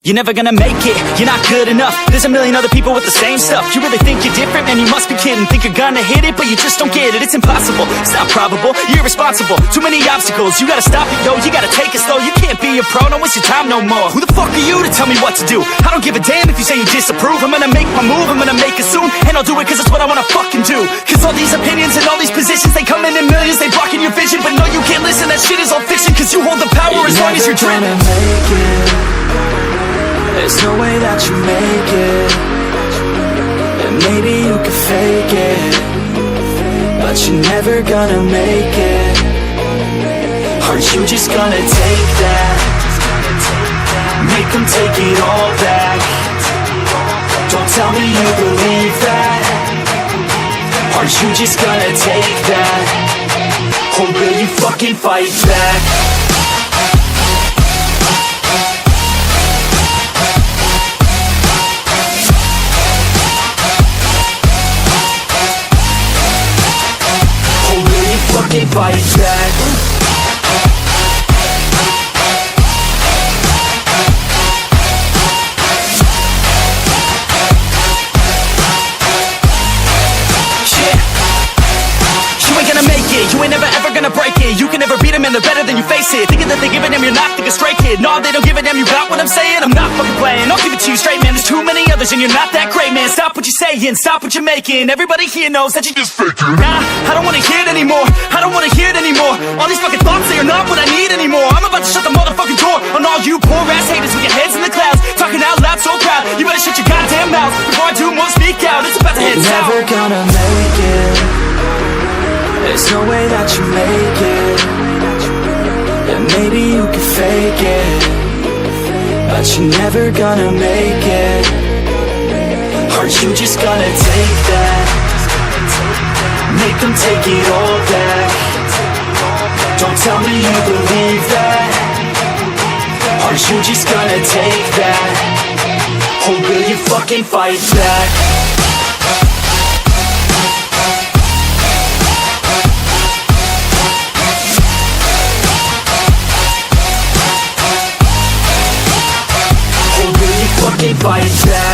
You're never gonna make it, you're not good enough. There's a million other people with the same stuff. You really think you're different? Man, you must be kidding. Think you're gonna hit it, but you just don't get it. It's impossible, it's not probable, you're irresponsible. Too many obstacles, you gotta stop it, yo. You gotta take it slow, you can't be a pro. Don't waste your time no more. Who the fuck are you to tell me what to do? I don't give a damn if you say you disapprove. I'm gonna make my move, I'm gonna make it soon. And I'll do it cause it's what I wanna fucking do. Cause all these opinions and all these positions, they come in millions, they blocking your vision. But no, you can't listen, that shit is all fiction. Cause you hold the power as long as you're dreaming. There's no way that you make it. And maybe you can fake it, but you're never gonna make it. Aren't you just gonna take that? Make them take it all back. Don't tell me you believe that. Aren't you just gonna take that? Or will you fucking fight back? Fucking fight back. You ain't never ever gonna break it. You can never beat them and they're better than you, face it. Thinking that they give a damn, you're not, think a straight kid. No, they don't give a damn, you got what I'm saying? I'm not fucking playing, I'll give it to you straight, man. There's too many others and you're not that great, man. Stop what you're saying, stop what you're making. Everybody here knows that you just faking. Nah, I don't wanna hear it anymore, I don't wanna hear it anymore. All these fucking thoughts, they are not what I need anymore. I'm about to shut the motherfucking door on all you poor ass haters with your heads in the clouds, talking out loud so proud. You better shut your goddamn mouth before I do more, speak out. It's about to head south. You're never gonna make it. There's no way that you make it. And maybe you can fake it, but you're never gonna make it. Aren't you just gonna take that? Make them take it all back. Don't tell me you believe that. Aren't you just gonna take that? Or will you fucking fight back? Fight back.